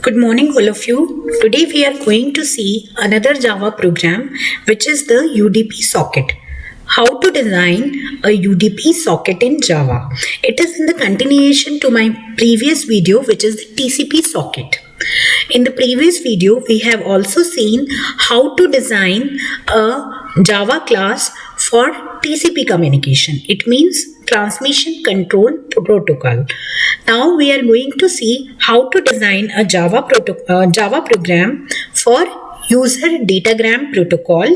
Good morning, all of you. Today we are going to see another Java program, which is the UDP socket. How to design a UDP socket in Java. It is in the continuation to my previous video, which is the TCP socket. In the previous video, we have also seen how to design a Java class for TCP communication. It means Transmission Control Protocol. Now we are going to see how to design a Java program for user datagram protocol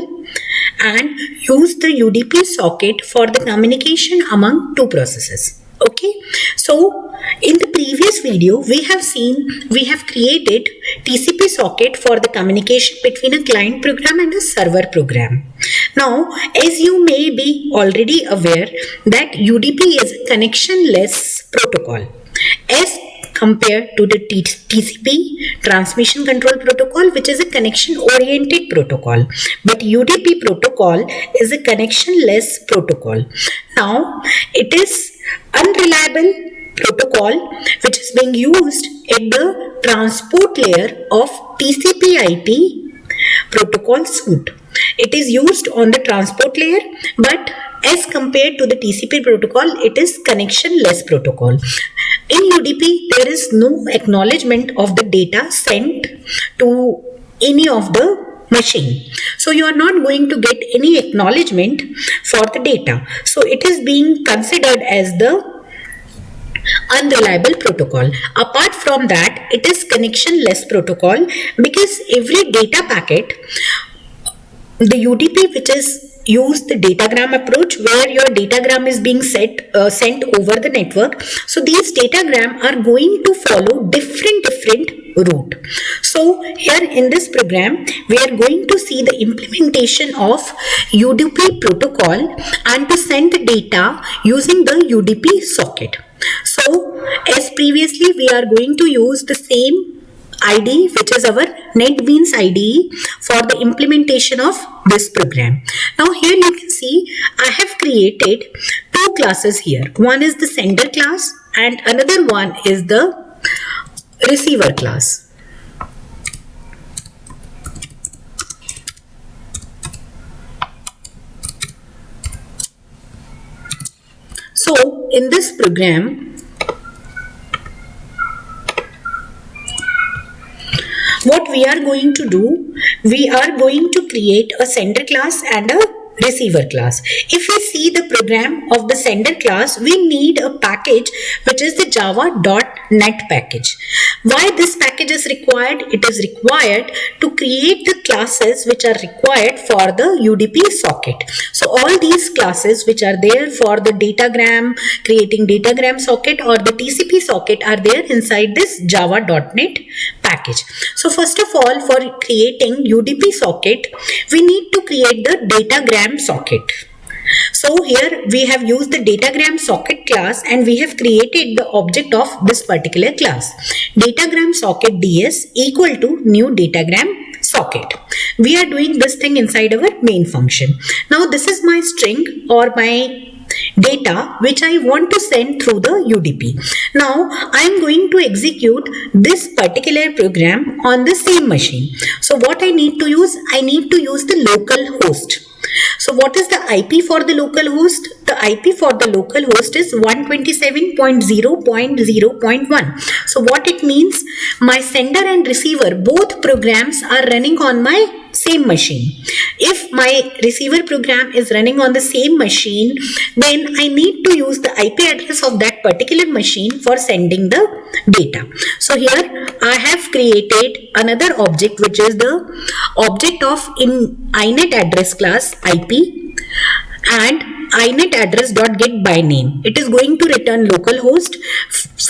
and use the UDP socket for the communication among two processes. Okay, so in the previous video we have created TCP socket for the communication between a client program and a server program. Now, as you may be already aware that UDP is a connectionless protocol as compared to the TCP, Transmission Control Protocol, which is a connection-oriented protocol. But UDP protocol is a connectionless protocol. Now, it is unreliable protocol which is being used at the transport layer of TCP/IP protocol suite. It is used on the transport layer, but as compared to the TCP protocol, it is connectionless protocol. In UDP, there is no acknowledgement of the data sent to any of the machine. So you are not going to get any acknowledgement for the data. So it is being considered as the unreliable protocol. Apart from that, it is connectionless protocol because every data packet, the UDP which is use the datagram approach where your datagram is being sent over the network. So these datagram are going to follow different route. So here in this program, we are going to see the implementation of UDP protocol and to send the data using the UDP socket. So as previously, we are going to use the same IDE, which is our NetBeans IDE for the implementation of this program. Now here you can see I have created two classes here. One is the sender class and another one is the receiver class. So in this program, what we are going to do, we are going to create a sender class and a receiver class. If we see the program of the sender class, we need a package which is the java.net package. Why this package is required? It is required to create the classes which are required for the UDP socket. So all these classes which are there for the datagram, creating datagram socket or the TCP socket are there inside this java.net package. So first of all, for creating UDP socket, we need to create the datagram socket. So here we have used the datagram socket class and we have created the object of this particular class. Datagram socket ds equal to new datagram socket. We are doing this thing inside our main function. Now this is my string or my data which I want to send through the UDP. Now I am going to execute this particular program on the same machine. So what I need to use? I need to use the local host. So what is the IP for the local host? The IP for the local host is 127.0.0.1. So what it means? My sender and receiver, both programs are running on my same machine. If my receiver program is running on the same machine, then I need to use the IP address of that particular machine for sending the data. So here I have created another object which is the object of in inet address class IP and inet address dot get by name. It is going to return localhost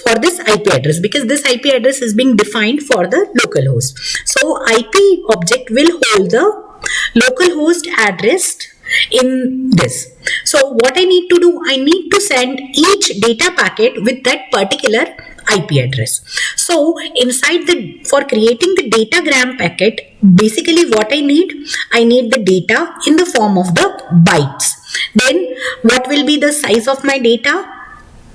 for this IP address because this IP address is being defined for the localhost. So IP object will hold the localhost address in this. So what I need to do, I need to send each data packet with that particular IP address. So inside for creating the datagram packet, basically what I need the data in the form of the bytes. Then what will be the size of my data?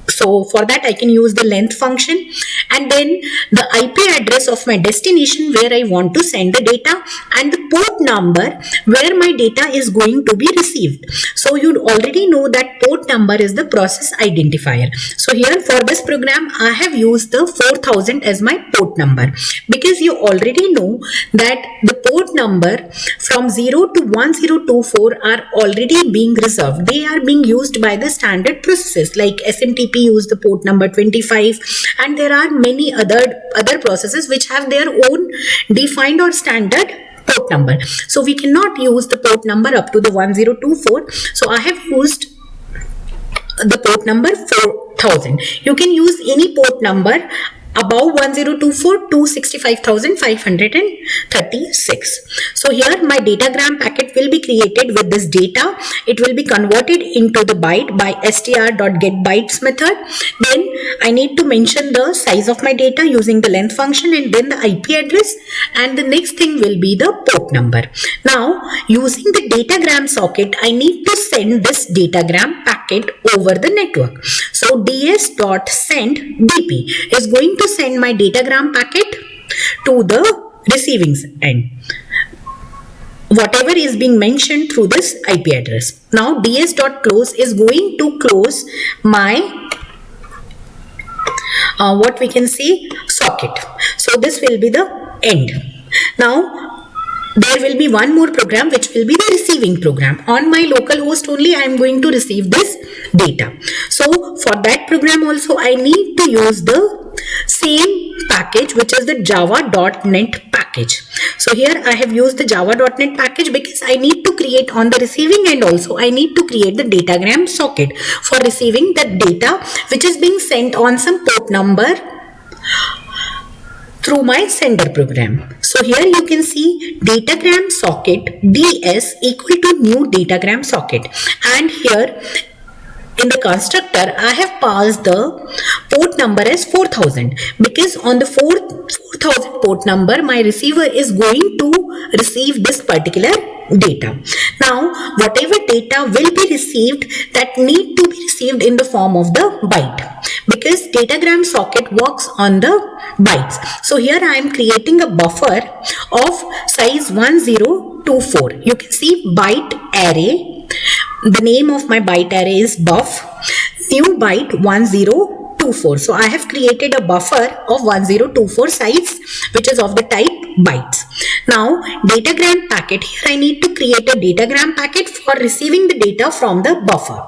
So for that I can use the length function, and then the IP address of my destination where I want to send the data, and the port number where my data is going to be received. So you already know that port number is the process identifier. So here for this program I have used the 4000 as my port number, because you already know that the port number from 0 to 1024 are already being reserved. They are being used by the standard processes like SMTP use the port number 25, and there are many other processes which have their own defined or standard port number. So we cannot use the port number up to the 1024. So I have used the port number 4000. You can use any port number above 1024 to 65,536. So here my datagram packet will be created with this data. It will be converted into the byte by str.getBytes method. Then I need to mention the size of my data using the length function, and then the IP address, and the next thing will be the port number. Now using the datagram socket, I need to send this datagram packet over the network. So ds.send dp is going to send my datagram packet to the receiving end, whatever is being mentioned through this IP address. Now ds.close is going to close my what we can say socket. So this will be the end. Now there will be one more program which will be the receiving program. On my local host only I am going to receive this data. So for that program also I need to use the same package, which is the java.net package. So here I have used the java.net package because I need to create on the receiving end also I need to create the datagram socket for receiving the data which is being sent on some port number through my sender program. So here you can see datagram socket ds equal to new datagram socket, and here in the constructor I have passed the port number as 4000 because on the 4000 port number my receiver is going to receive this particular data. Now whatever data will be received, that need to be received in the form of the byte, because datagram socket works on the bytes. So here I am creating a buffer of size 1024. You can see byte array. The name of my byte array is buff new byte 1024. So I have created a buffer of 1024 size which is of the type bytes. Now datagram packet, here I need to create a datagram packet for receiving the data from the buffer.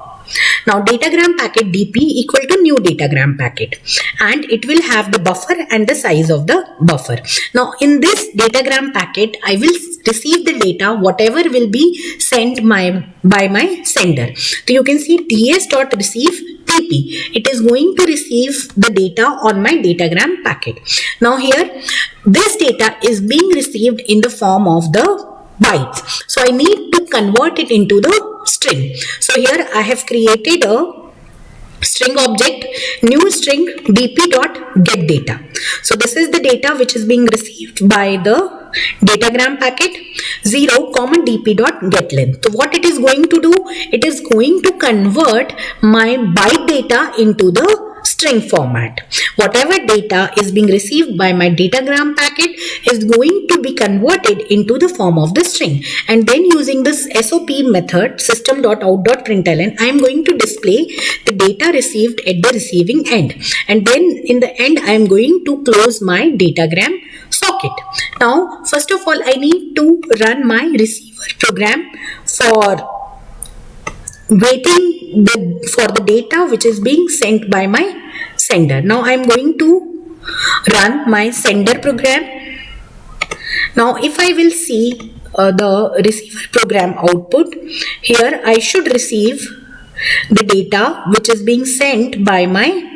Now datagram packet dp equal to new datagram packet, and it will have the buffer and the size of the buffer. Now in this datagram packet I will receive the data whatever will be sent by my sender. So you can see ds.receive tp, it is going to receive the data on my datagram packet. Now here this data is being received in the form of the bytes, so I need to convert it into the string. So here I have created a string object, new string dp.getData. So this is the data which is being received by the datagram packet 0, dp.getLength. So what it is going to do, it is going to convert my byte data into the string format. Whatever data is being received by my datagram packet is going to be converted into the form of the string, and then using this SOP method system.out.println I am going to display the data received at the receiving end, and then in the end I am going to close my datagram socket. Now first of all I need to run my receiver program for waiting for the data which is being sent by my sender. Now I am going to run my sender program. Now if I will see the receiver program output, here I should receive the data which is being sent by my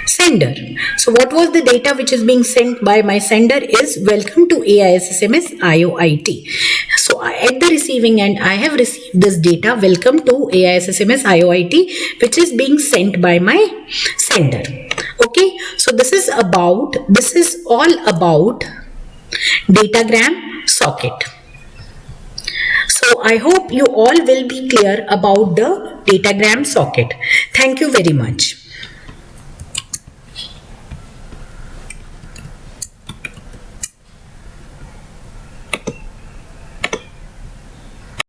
sender. So what was the data which is being sent by my sender is welcome to AISSMS IOIT. So at the receiving end I have received this data welcome to AISSMS IOIT which is being sent by my sender. Okay, so this is all about datagram socket. So I hope you all will be clear about the datagram socket. Thank you very much.